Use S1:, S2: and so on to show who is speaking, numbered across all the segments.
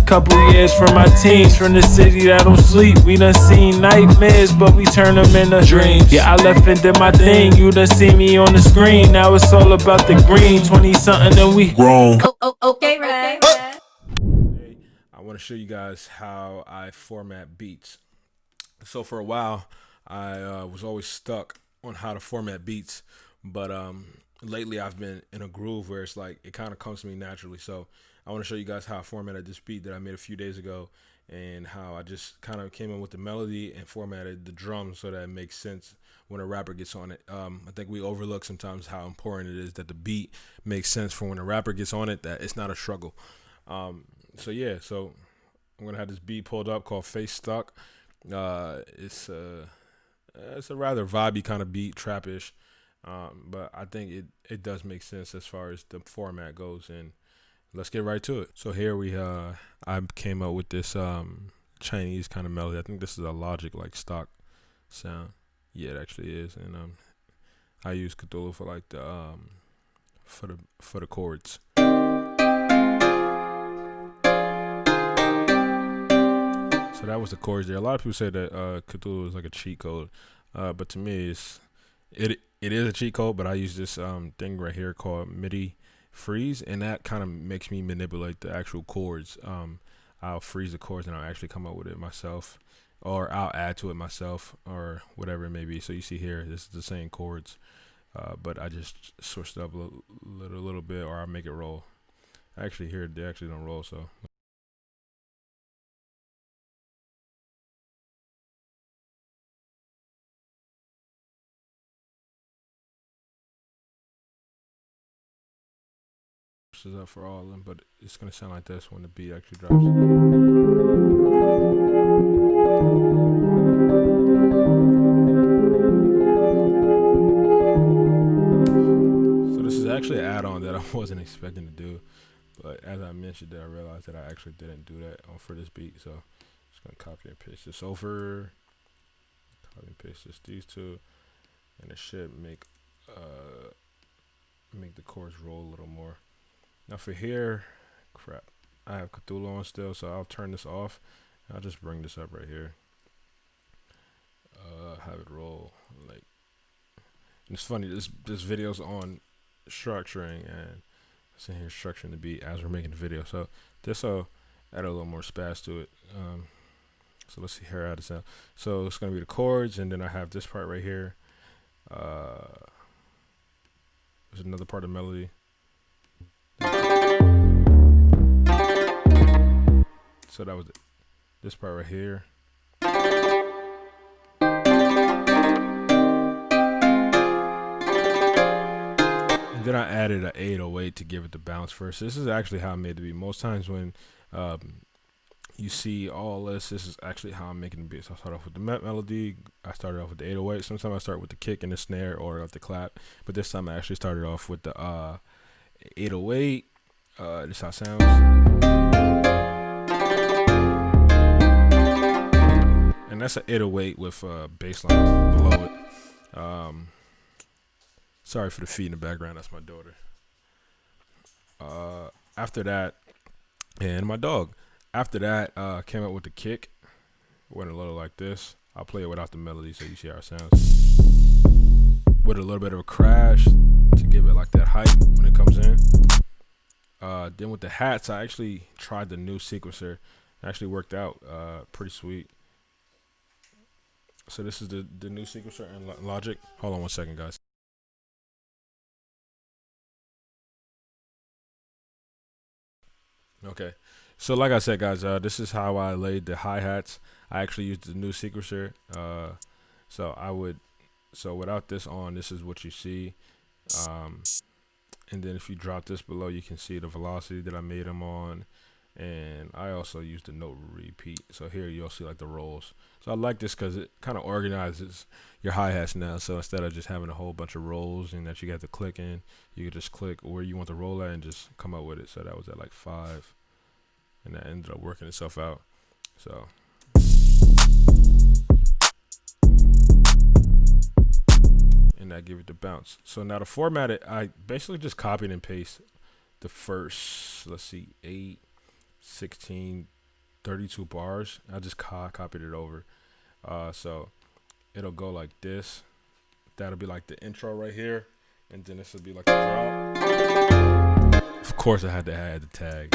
S1: Couple years from my teens, from the city that don't sleep. We done seen nightmares, but we turn them into dreams. Yeah, I left and did my thing. You done see me on the screen. Now it's all about the green. 20-something and we grown.
S2: Okay, right.
S3: I want to show you guys how I format beats. So for a while, I was always stuck on how to format beats, but lately I've been in a groove where it's like it kind of comes to me naturally. So I want to show you guys how I formatted this beat that I made a few days ago, and how I just kind of came in with the melody and formatted the drums so that it makes sense when a rapper gets on it. I think we overlook sometimes how important it is that the beat makes sense for when a rapper gets on it, that it's not a struggle. So yeah, so I'm gonna have this beat pulled up called Face Stuck. It's a rather vibey kind of beat, trappish, but I think it does make sense as far as the format goes, and let's get right to it. So here I came up with this Chinese kind of melody. I think this is a Logic like stock sound. Yeah, it actually is, and I use Cthulhu for like the for the chords. So that was the chords there. A lot of people say that Cthulhu is like a cheat code, but to me, it is a cheat code. But I use this thing right here called MIDI freeze, and that kind of makes me manipulate the actual chords. I'll freeze the chords and I'll actually come up with it myself, or I'll add to it myself, or whatever it may be. So you see here, this is the same chords, but I just switched it up a little bit, or I make it roll. Actually, here they actually don't roll, so. Is up for all of them, but it's gonna sound like this when the beat actually drops. So this is actually an add-on that I wasn't expecting to do, but as I mentioned, I realized that I actually didn't do that for this beat. So I'm just gonna copy and paste this over, copy and paste these two, and it should make the chords roll a little more. Now for here, crap, I have Cthulhu on still, so I'll turn this off. I'll just bring this up right here. Have it roll like. And it's funny, this video's on structuring, and I'm sitting here structuring the beat as we're making the video. So this will add a little more spaz to it. So let's see here how it sounds. So it's gonna be the chords, and then I have this part right here. There's another part of the melody. So that was this part right here. And then I added an 808 to give it the bounce first. This is actually how I made the beat. Most times when you see all this is actually how I'm making the beat. So I start off with the melody. I started off with the 808. Sometimes I start with the kick and the snare, or with the clap. But this time I actually started off with the 808. This is how it sounds. And that's an 808 with bass line below it. Sorry for the feet in the background. That's my daughter. After that, and my dog. After that, came up with the kick. Went a little like this. I'll play it without the melody so you see how it sounds. With a little bit of a crash to give it like that height when it comes in. Then with the hats, I actually tried the new sequencer. It actually worked out pretty sweet. So this is the new sequencer in Logic. Hold on one second, guys. Okay, so like I said, guys, this is how I laid the hi-hats. I actually used the new sequencer. So without this on, this is what you see. And then if you drop this below, you can see the velocity that I made them on. And I also used the note repeat. So here you'll see like the rolls. So I like this because it kind of organizes your hi-hats now. So instead of just having a whole bunch of rolls and that you got to click in, you can just click where you want the roll at and just come up with it. So that was at like 5. And that ended up working itself out. So and that give it the bounce. So now to format it, I basically just copied and paste the first, let's see, 8, 16, 32 bars. I just copied it over. So it'll go like this. That'll be like the intro right here, and then this will be like the drop. Of course, I had to add the tag.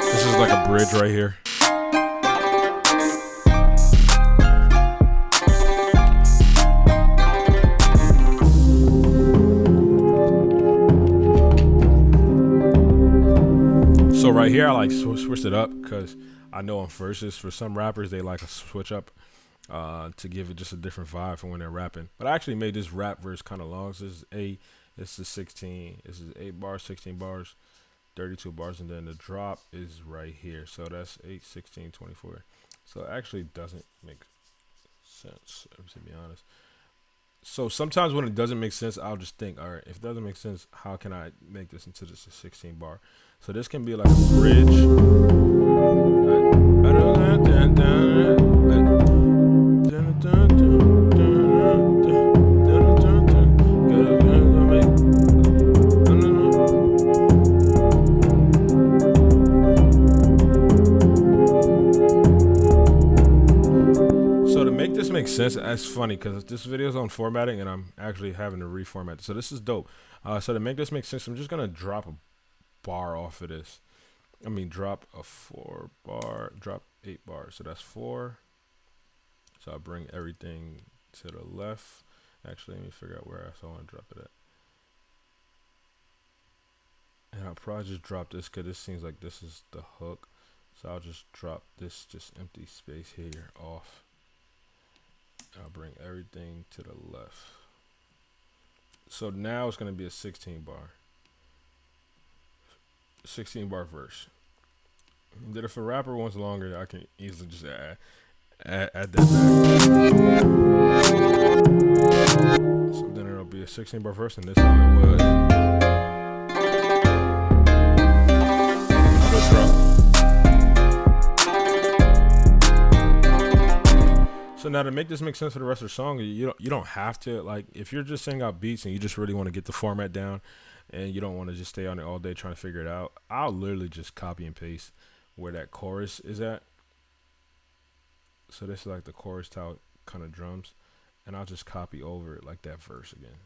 S3: This is like a bridge right here. So right here, I like switched it up because I know on verses, for some rappers, they like a switch up to give it just a different vibe for when they're rapping. But I actually made this rap verse kind of long. So this is 16, this is 8 bars, 16 bars, 32 bars, and then the drop is right here. So that's 8, 16, 24. So it actually doesn't make sense, to be honest. So sometimes when it doesn't make sense, I'll just think, all right, if it doesn't make sense, how can I make this into just a 16 bar? So this can be like a bridge. So to make this make sense, that's funny because this video is on formatting and I'm actually having to reformat it. So this is dope. So to make this make sense, I'm just gonna drop a bar off of this. I mean, drop a 4 bar, drop 8 bars. So that's 4. So I'll bring everything to the left. Actually, let me figure out where I want to drop it at. And I'll probably just drop this because this seems like this is the hook. So I'll just drop this just empty space here off. I'll bring everything to the left. So now it's going to be a 16 bar. 16 bar verse. Then if a rapper wants longer, I can easily just add that back. So then it'll be a 16 bar verse, and this time it will end. So now to make this make sense for the rest of the song, you don't have to, like, if you're just sending out beats and you just really want to get the format down and you don't want to just stay on it all day trying to figure it out, I'll literally just copy and paste where that chorus is at. So this is like the chorus style kind of drums, and I'll just copy over it like that verse again.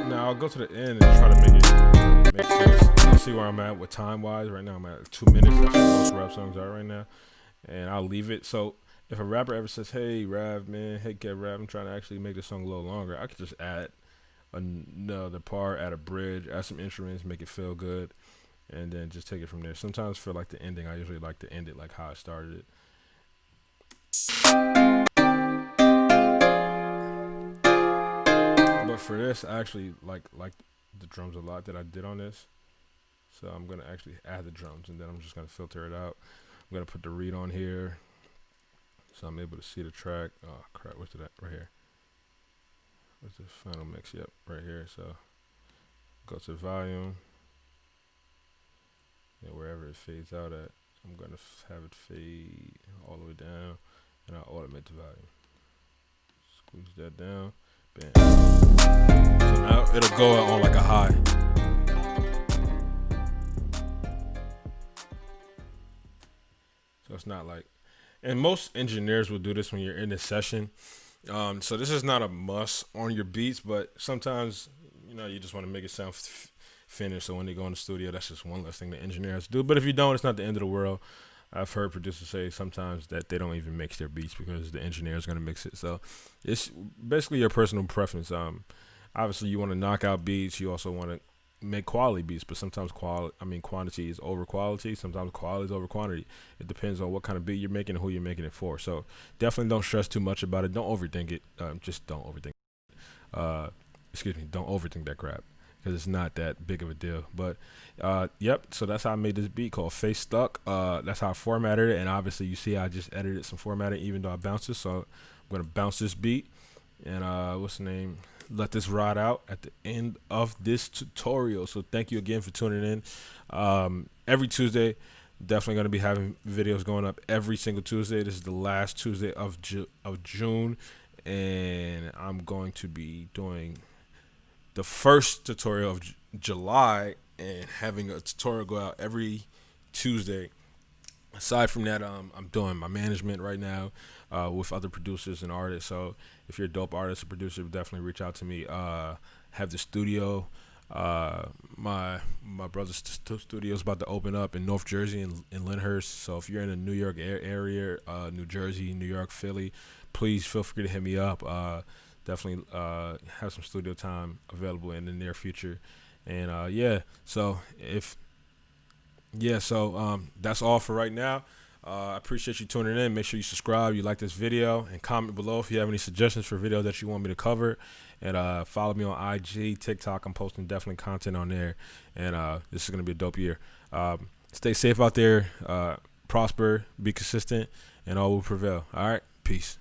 S3: Now I'll go to the end and try to make it make sense. Let's see where I'm at with time wise. Right now I'm at 2 minutes. That's what most rap songs are right now, and I'll leave it. So if a rapper ever says, "Hey Rav, man, hey Rav, I'm trying to actually make the song a little longer," I could just add another part, add a bridge, add some instruments, make it feel good, and then just take it from there. Sometimes for like the ending, I usually like to end it like how I started it. But for this, I actually like the drums a lot that I did on this. So I'm gonna actually add the drums, and then I'm just gonna filter it out. I'm gonna put the read on here, so I'm able to see the track. Oh crap, what's that right here? What's the final mix? Yep, right here. So go to volume, and wherever it fades out at, I'm gonna have it fade all the way down, and I'll automate the volume. Squeeze that down. Bam. So now it'll go on like a high. So it's not like, and most engineers will do this when you're in a session. So this is not a must on your beats, but sometimes, you just want to make it sound finished. So when they go in the studio, that's just one less thing the engineer has to do. But if you don't, it's not the end of the world. I've heard producers say sometimes that they don't even mix their beats because the engineer is going to mix it. So it's basically your personal preference. Obviously, you want to knock out beats. You also want to make quality beats, but sometimes quantity is over quality. Sometimes quality is over quantity. It depends on what kind of beat you're making and who you're making it for. So definitely don't stress too much about it. Don't overthink it. Just don't overthink it. Don't overthink that crap, because it's not that big of a deal. But yep, so that's how I made this beat called Face Stuck. That's how I formatted it, and obviously you see I just edited some formatting even though I bounced it. So I'm gonna bounce this beat, and what's the name? let this ride out at the end of this tutorial. So thank you again for tuning in. Every Tuesday, definitely going to be having videos going up every single Tuesday. This is the last Tuesday of June, and I'm going to be doing the first tutorial of July and having a tutorial go out every Tuesday. Aside from that, I'm doing my management right now with other producers and artists. So if you're a dope artist or producer, definitely reach out to me. Have the studio. My brother's studio is about to open up in North Jersey in Lyndhurst. So if you're in the New York area, New Jersey, New York, Philly, please feel free to hit me up. Definitely have some studio time available in the near future. And that's all for right now. I appreciate you tuning in. Make sure you subscribe, you like this video, and comment below if you have any suggestions for videos that you want me to cover. And follow me on IG, TikTok. I'm posting definitely content on there. And this is going to be a dope year. Stay safe out there, prosper, be consistent, and all will prevail. All right, peace.